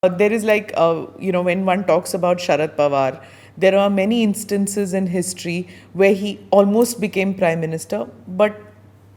There is when one talks about Sharad Pawar, there are many instances in history where he almost became prime minister, but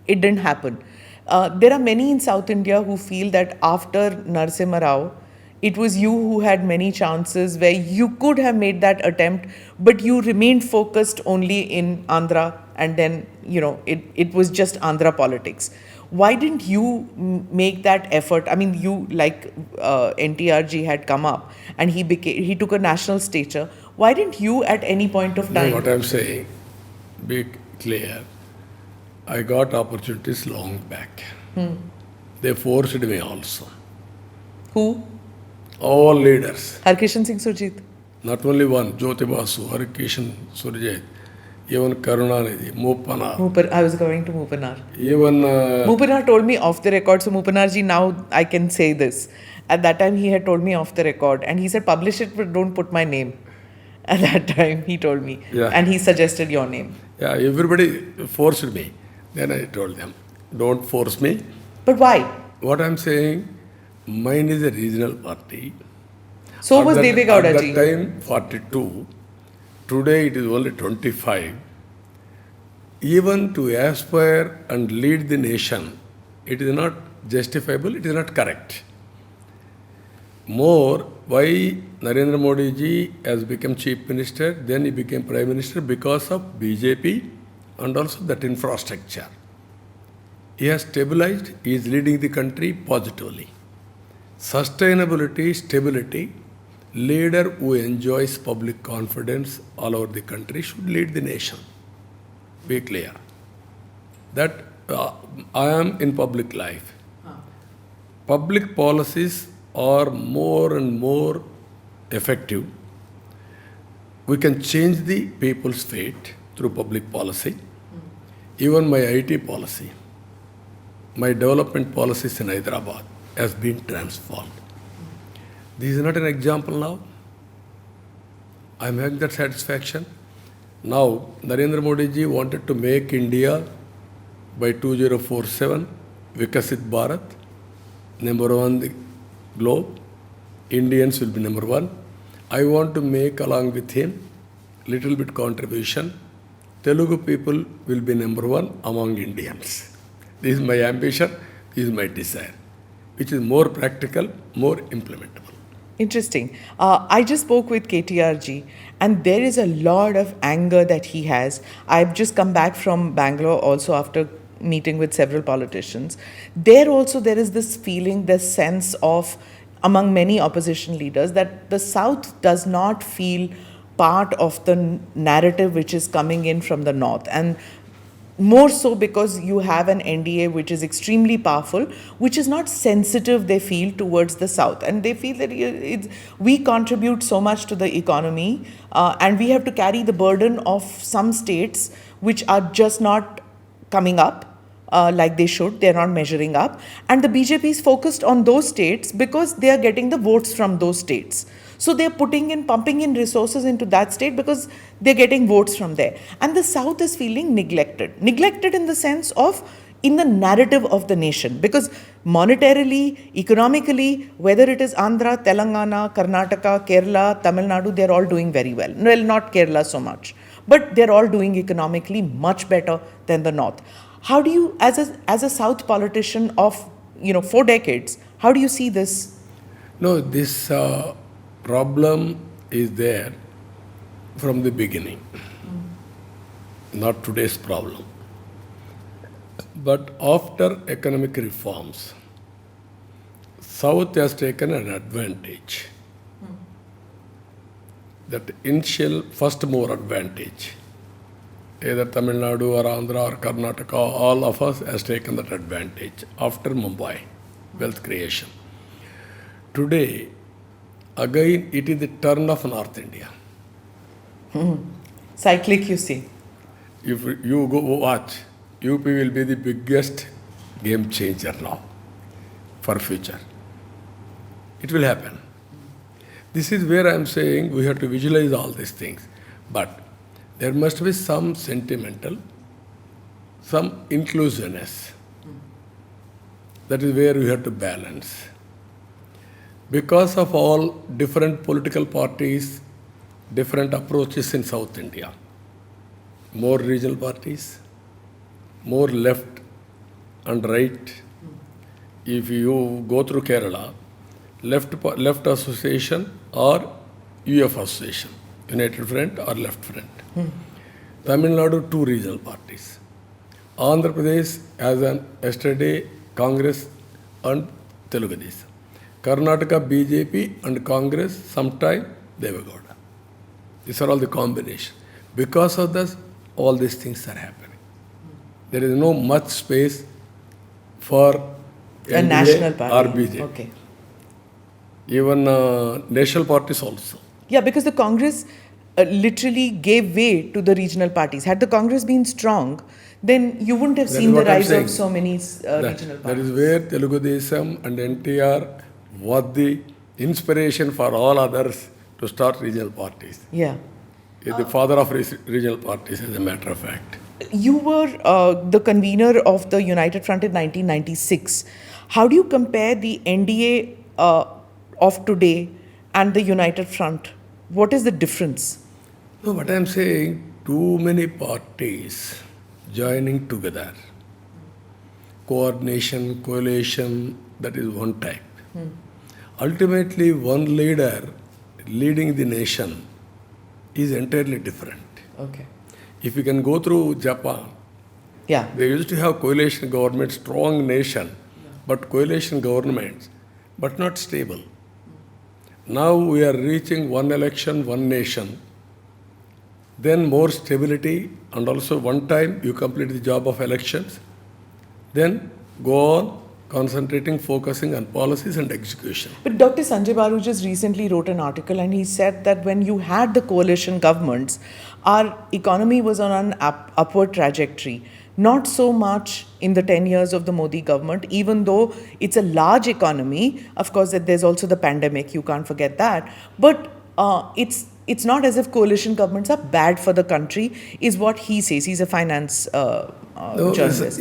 it didn't happen. There are many in South India who feel that after Narasimha Rao, it was you who had many chances where you could have made that attempt, but you remained focused only in Andhra, and then, it was just Andhra politics. Why didn't you make that effort? I mean, you, like NTRG had come up and he took a national stature. Why didn't you at any point of No, time? what I'm saying, be clear. I got opportunities long back. They forced me also. Who? All leaders. Harkishan Singh Surjit. Not only one, Jyoti Basu, Harkishan Surjit, even Karunanidhi, Moopana, I was going to Mupanar. even Mupanar told me off the record, so Mupanarji, now I can say this. At that time, he had told me off the record, and he said, publish it, but don't put my name. At that time, he told me. Yeah. And he suggested your name. yeah, everybody forced me. Then I told them, don't force me. But why? What I'm saying, mine is a regional party. So At was that- Deve Gowda At ji. that time, 42. Today it is only 25. Even to aspire and lead the nation, it is not justifiable, it is not correct. More, why Narendra Modi ji has become chief minister, then he became prime minister because of BJP and also that infrastructure. He has stabilized, he is leading the country positively. Sustainability, stability, leader who enjoys public confidence all over the country should lead the nation. Be clear. That I am in public life. Public policies are more and more effective. We can change the people's fate through public policy. Even my IT policy, my development policies in Hyderabad has been transformed. This is not an example now. I am having that satisfaction. Now, Narendra Modi ji wanted to make India by 2047, Vikasit Bharat, number one the globe. Indians will be number one. I want to make along with him little bit contribution. Telugu people will be number one among Indians. This is my ambition, this is my desire, which is more practical, more implementable. Interesting. I just spoke with KTRG, and there is a lot of anger that he has. I've just come back from Bangalore also after meeting with several politicians. There also there is this feeling, this sense of, among many opposition leaders, that the South does not feel part of the narrative which is coming in from the North. And more so because you have an NDA which is extremely powerful, which is not sensitive, they feel, towards the South. And they feel that we contribute so much to the economy, and we have to carry the burden of some states which are just not coming up like they should. They're not measuring up. And the BJP is focused on those states because they are getting the votes from those states. So they're pumping in resources into that state because they're getting votes from there. And the South is feeling neglected. Neglected in the sense of, in the narrative of the nation. Because monetarily, economically, whether it is Andhra, Telangana, Karnataka, Kerala, Tamil Nadu, they're all doing very well. Well, not Kerala so much. But they're all doing economically much better than the North. How do you, as a South politician of 4 decades, how do you see this? No, this problem is there from the beginning, not today's problem. But after economic reforms, South has taken an advantage. That initial first mover advantage, either Tamil Nadu or Andhra or Karnataka, all of us has taken that advantage after Mumbai, wealth creation. Today, again, it is the turn of North India. Cyclic, you see. If you go watch, UP will be the biggest game changer now for future. It will happen. This is where I am saying we have to visualize all these things. But there must be some sentimental, some inclusiveness. That is where we have to balance. Because of all different political parties, different approaches in South India. More regional parties, more left and right. If you go through Kerala, left association or UF association, United Front or Left Front. Tamil Nadu, two regional parties. Andhra Pradesh, as an yesterday, Congress and Telugu Desam. Karnataka, BJP and Congress, sometime Devagowda. These are all the combination. Because of this, all these things are happening. There is no much space for A NDA national party. or BJP. Okay. Even national parties also. Yeah, because the Congress literally gave way to the regional parties. Had the Congress been strong, then you wouldn't have That seen is the what I'm rise saying. of so many regional That parties. is where Telugu Desam and NTR was the inspiration for all others to start regional parties. Yeah. He is the father of regional parties, as a matter of fact. You were the convener of the United Front in 1996. How do you compare the NDA of today and the United Front? What is the difference? No, what I am saying, too many parties joining together. Coordination, coalition, that is one type. Ultimately, one leader leading the nation is entirely different. Okay. If you can go through Japan, Yeah. they used to have coalition government, strong nation, but coalition governments, but not stable. Now we are reaching one election, one nation, then more stability, and also one time you complete the job of elections, then go on concentrating, focusing on policies and execution. But Dr. Sanjay Baru just recently wrote an article and he said that when you had the coalition governments, our economy was on an upward trajectory. Not so much in the 10 years of the Modi government, even though it's a large economy. Of course, that there's also the pandemic, you can't forget that. But it's not as if coalition governments are bad for the country, is what he says. He's a finance journalist.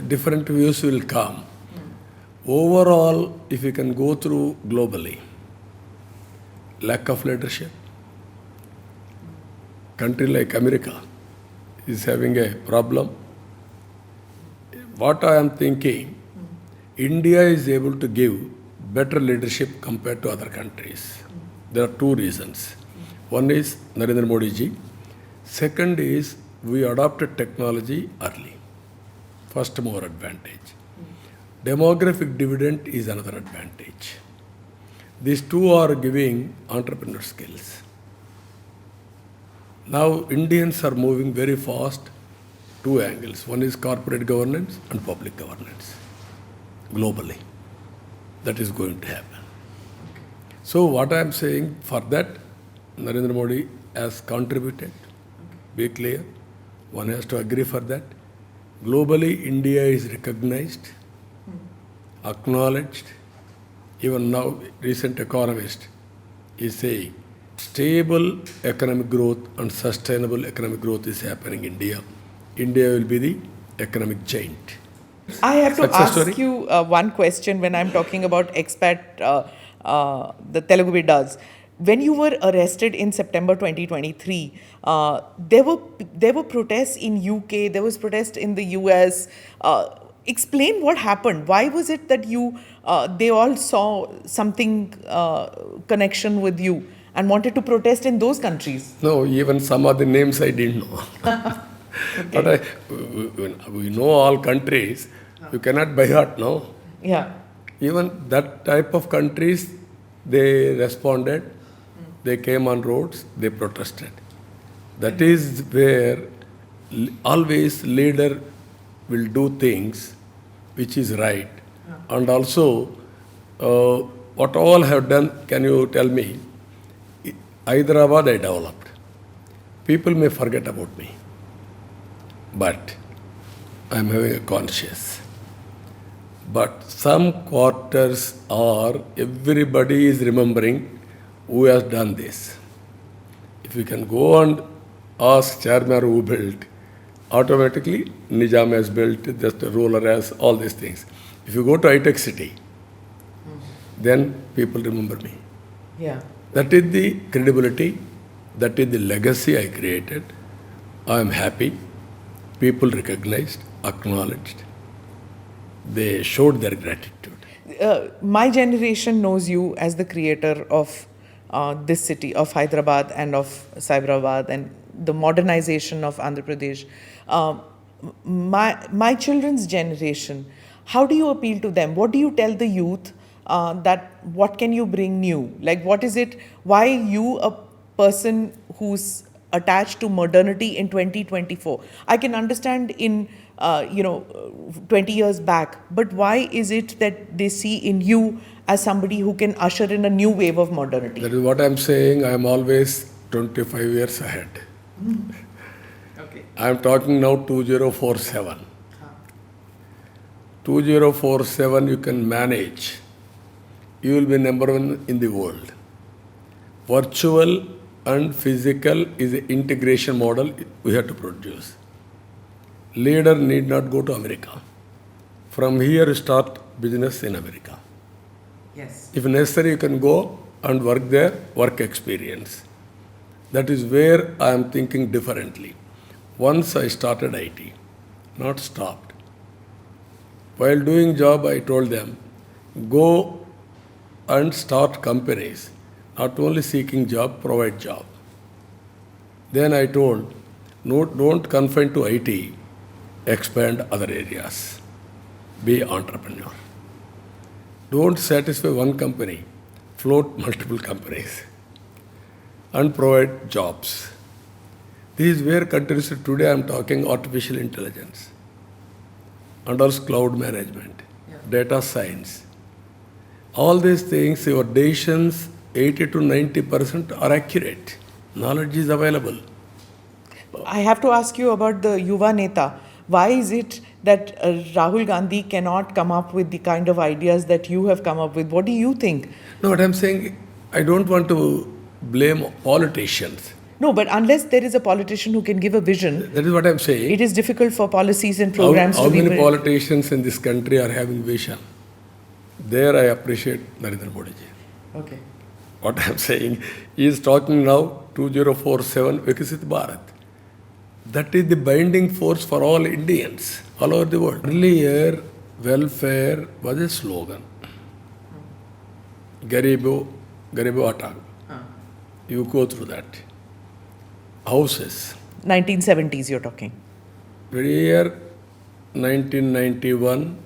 Different views will come. Overall, if you can go through globally, lack of leadership. Country like America is having a problem. What I am thinking, India is able to give better leadership compared to other countries. There are two reasons. One is Narendra Modi ji. Second is we adopted technology early. First mover advantage. Demographic dividend is another advantage. These two are giving entrepreneur skills. Now Indians are moving very fast, two angles. One is corporate governance and public governance, globally. That is going to happen. So what I am saying, for that, Narendra Modi has contributed. Be clear. One has to agree for that. Globally, India is recognized, acknowledged. Even now, recent economist is saying stable economic growth and sustainable economic growth is happening in India. India will be the economic giant. I have to Success ask story? you one question when I'm talking about expat, the Telugu does. When you were arrested in September 2023, there were protests in UK, there was protest in the US. Explain what happened. Why was it that they all saw something connection with you and wanted to protest in those countries? No, even some of the names I didn't know. But we know all countries. You cannot by heart, no? Yeah. Even that type of countries, they responded. They came on roads, they protested. That is where always leader will do things which is right. And also, what all have done, can you tell me? Hyderabad I developed. People may forget about me. But I am having a conscience. But some quarters are, everybody is remembering who has done this. If you can go and ask Chairman who built, automatically Nizam has built, just a ruler has all these things. If you go to high-tech city, then people remember me. Yeah. That is the credibility, that is the legacy I created. I am happy. People recognized, acknowledged. They showed their gratitude. My generation knows you as the creator of this city, of Hyderabad and of Cyberabad and the modernization of Andhra Pradesh. My children's generation, how do you appeal to them? What do you tell the youth that what can you bring new? Like, what is it? Why you, a person who's attached to modernity in 2024? I can understand in 20 years back, but why is it that they see in you as somebody who can usher in a new wave of modernity? That is what I'm saying. I'm always 25 years ahead. Okay. I'm talking now 2047. 2047 you can manage. You will be number one in the world. Virtual and physical is an integration model we have to produce. Leader need not go to America. From here start business in America. Yes. If necessary, you can go and work there, work experience. That is where I am thinking differently. Once I started IT, not stopped. While doing job, I told them, go and start companies. Not only seeking job, provide job. Then I told, no, don't confine to IT, expand other areas. Be entrepreneur. Don't satisfy one company, float multiple companies and provide jobs. This is where countries today I am talking artificial intelligence and also cloud management, data science. All these things, your decisions, 80 to 90% are accurate. Knowledge is available. I have to ask you about the Yuva Neta. Why is it that Rahul Gandhi cannot come up with the kind of ideas that you have come up with? What do you think? No, what I'm saying, I don't want to blame politicians. No, but unless there is a politician who can give a vision, That is what I'm saying. it is difficult for policies and programs How to be many built. politicians in this country are having vision? There I appreciate Narendra Modi ji. Okay. What I'm saying, he is talking now 2047 Vikasit Bharat. That is the binding force for all Indians all over the world. Earlier, welfare was a slogan. Garibo Hata. You go through that. Houses. 1970s you're talking. Year 1991,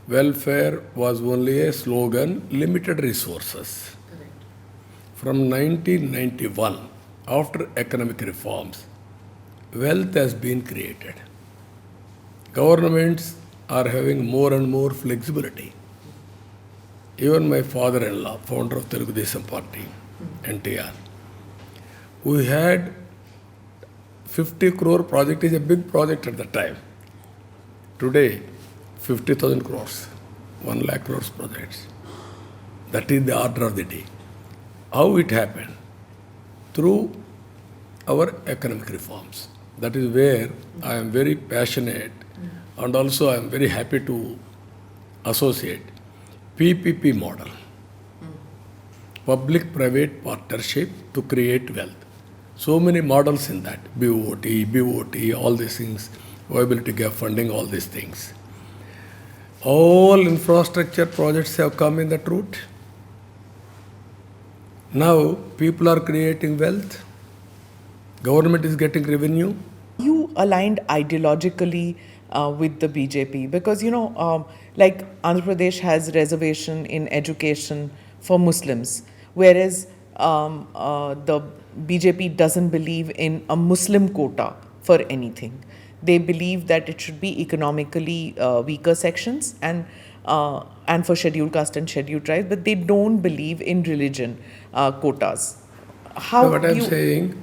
welfare was only a slogan, limited resources. From 1991, after economic reforms, wealth has been created. Governments are having more and more flexibility. Even my father-in-law, founder of Telugu Desam Party, NTR, we had 50 crore project is a big project at the time. Today, 50,000 crores, 1 lakh crores projects. That is the order of the day. How it happened? Through our economic reforms. That is where I am very passionate and also I am very happy to associate PPP model. Public-private partnership to create wealth. So many models in that, BOT, all these things, viability gap funding, all these things. All infrastructure projects have come in that route. Now people are creating wealth. Government is getting revenue. You aligned ideologically with the BJP because, like Andhra Pradesh has reservation in education for Muslims, whereas the BJP doesn't believe in a Muslim quota for anything. They believe that it should be economically weaker sections and for scheduled caste and scheduled tribes, but they don't believe in religion quotas. How So what I'm you- saying,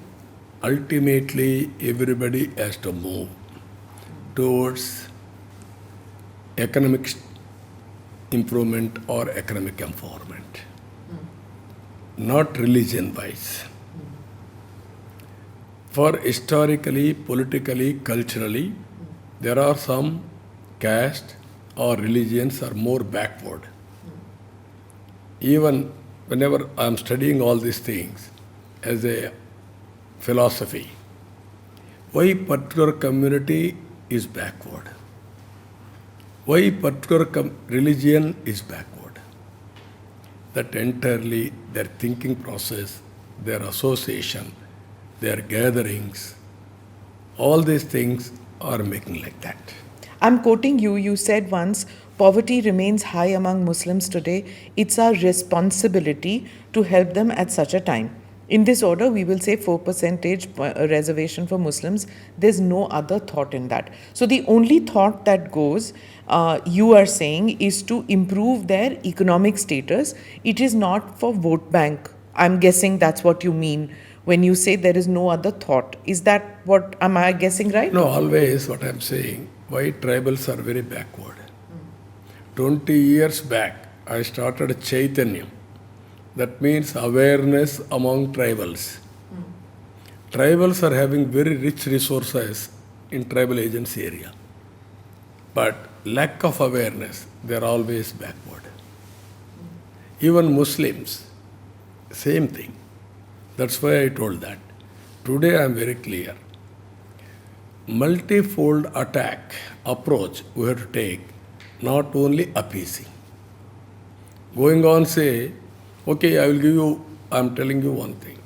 ultimately everybody has to move towards economic improvement or economic empowerment, not religion-wise. For historically, politically, culturally, there are some caste or religions are more backward. even whenever I'm studying all these things as a philosophy, why particular community is backward? Why particular religion is backward? That entirely their thinking process, their association, their gatherings, all these things are making like that. I'm quoting you. You said once, poverty remains high among Muslims today. It's our responsibility to help them at such a time. In this order, we will say 4% reservation for Muslims. There's no other thought in that. So the only thought that goes, you are saying, is to improve their economic status. It is not for vote bank. I'm guessing that's what you mean when you say there is no other thought. Is that what, am I guessing right? No, always what I'm saying, why tribals are very backward. 20 years back, I started Chaitanyam. That means awareness among tribals. Tribals are having very rich resources in tribal agency area. But lack of awareness, they are always backward. Even Muslims, same thing. That's why I told that. Today I am very clear. Multifold attack approach we have to take, not only appeasing. Going on say, okay, I'm telling you one thing.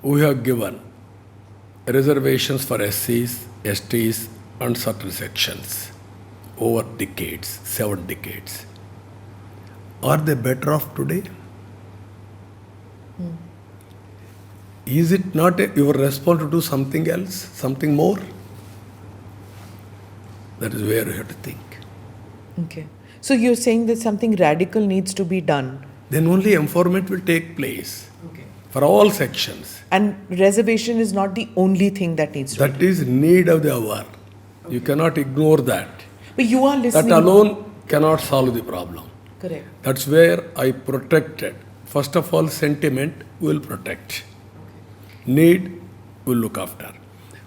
We have given reservations for SCs, STs and certain sections over decades, 7 decades. Are they better off today? Is it not your response to do something else, something more? That is where you have to think. Okay. So you're saying that something radical needs to be done. Then only empowerment will take place for all sections. And reservation is not the only thing that needs to be done. That is need of the hour. You cannot ignore that. But you are listening. That alone cannot solve the problem. Correct. That's where I protected. First of all, sentiment will protect. Need will look after.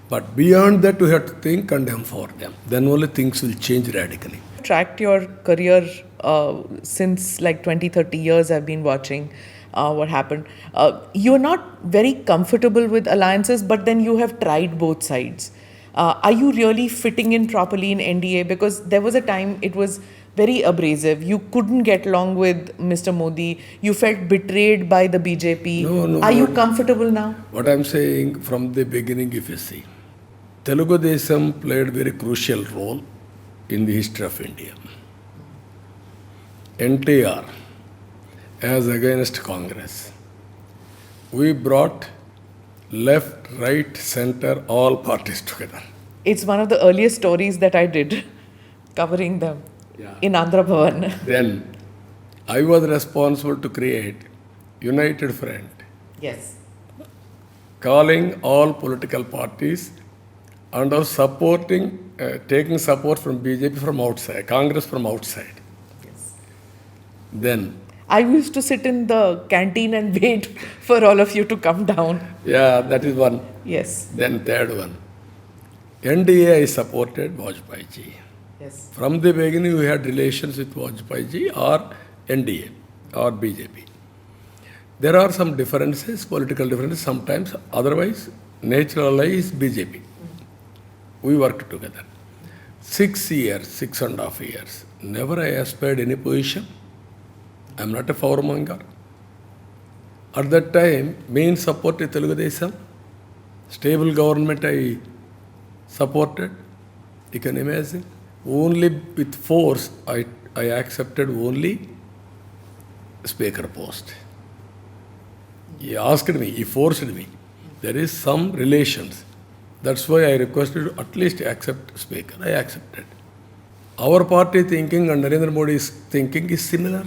But beyond that, we have to think and empower them. Then only things will change radically. Tracked your career since like 20-30 years. I've been watching what happened. You're not very comfortable with alliances, but then you have tried both sides. Are you really fitting in properly in NDA? Because there was a time it was very abrasive. You couldn't get along with Mr. Modi. You felt betrayed by the BJP. No. Are you comfortable now? What I'm saying from the beginning, if you see, Telugu Desam played very crucial role in the history of India. NTR, as against Congress, we brought left, right, center, all parties together. It's one of the earliest stories that I did, covering them in Andhra Bhavan. Then I was responsible to create United Front, Yes. calling all political parties and also supporting, taking support from BJP from outside, Congress from outside. Yes. Then, I used to sit in the canteen and wait for all of you to come down. yeah, that is one. Yes. Then third one, NDA I supported Vajpayee ji. Yes. From the beginning, we had relations with Vajpayee ji or NDA or BJP. There are some differences, political differences sometimes. Otherwise, natural ally is BJP. We worked together. 6 years, 6.5 years. Never I aspired any position. I am not a powermonger. At that time, main support is Telugu Desam. Stable government I supported. You can imagine. Only with force I accepted only speaker post. He asked me, he forced me. There is some relations. That's why I requested to at least accept speaker. I accepted. Our party thinking and Narendra Modi's thinking is similar.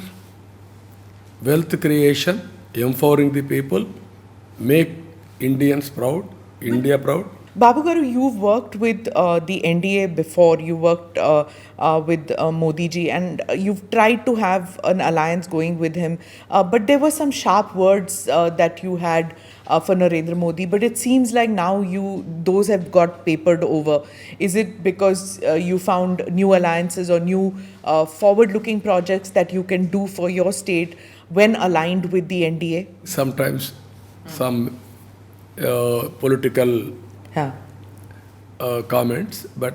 Wealth creation, empowering the people, make Indians proud, India proud. Babu Garu, you've worked with the NDA before. You worked with Modi ji, and you've tried to have an alliance going with him. But there were some sharp words that you had for Narendra Modi. But it seems like now those have got papered over. Is it because you found new alliances or new forward-looking projects that you can do for your state? when aligned with the NDA? Sometimes some political Yeah. comments, but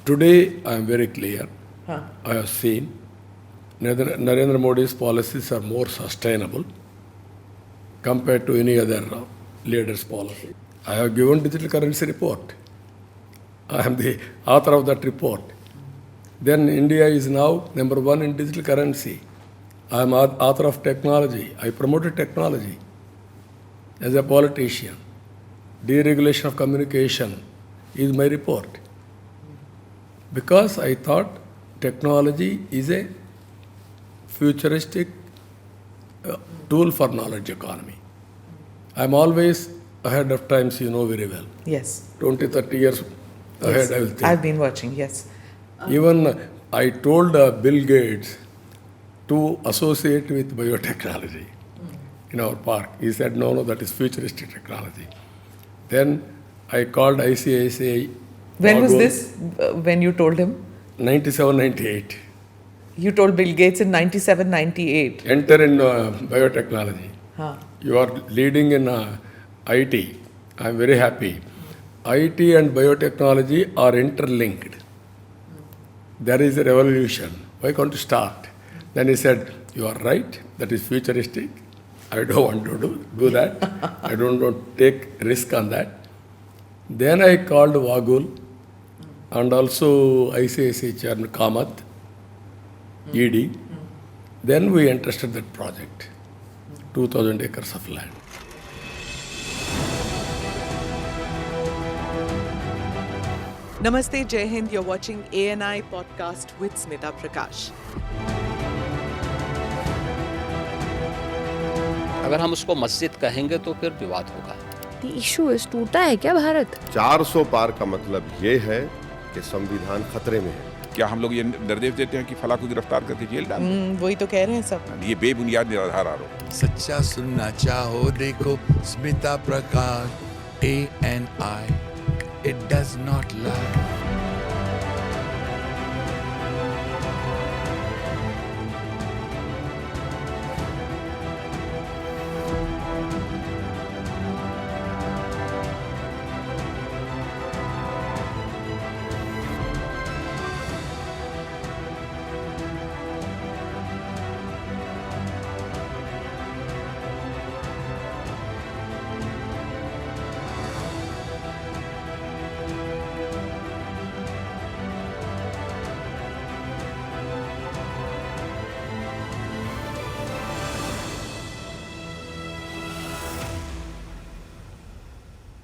today I am very clear. Huh. I have seen Narendra Modi's policies are more sustainable compared to any other leader's policy. I have given digital currency report. I am the author of that report. Then India is now number one in digital currency. I am author of technology. I promoted technology as a politician. Deregulation of communication is my report. Because I thought technology is a futuristic tool for knowledge economy. I'm always ahead of times, you know very well. Yes. 20, 30 years ahead, I will think. I've been watching, yes. Even I told Bill Gates to associate with biotechnology in our park. He said, no, that is futuristic technology. Then I called ICICI. When was Wagul, this, when you told him? 97, 98. You told Bill Gates in 97, 98. Enter in biotechnology. Huh. You are leading in IT. I am very happy. IT and biotechnology are interlinked. There is a revolution. Why can't you start? Then he said, you are right. That is futuristic. I don't want to do that. I don't want to take risk on that. Then I called Wagul and also ICICI Chairman Kamath, ED. Then we entrusted that project, 2,000 acres of land. Namaste, Jai Hind. You're watching ANI podcast with Smita Prakash. अगर हम उसको मस्जिद कहेंगे तो फिर विवाद होगा। The issue is टूटा है क्या भारत? 400 पार का मतलब ये है कि संविधान खतरे में है। क्या हम लोग ये निर्देश देते हैं कि फला को गिरफ्तार करके जेल डालें? वही तो कह रहे हैं सब। ये बेबुनियाद निराधार आरोप। सच्चा सुनना चाहो देखो स्मिता प्रकाश ANI, it does not lie.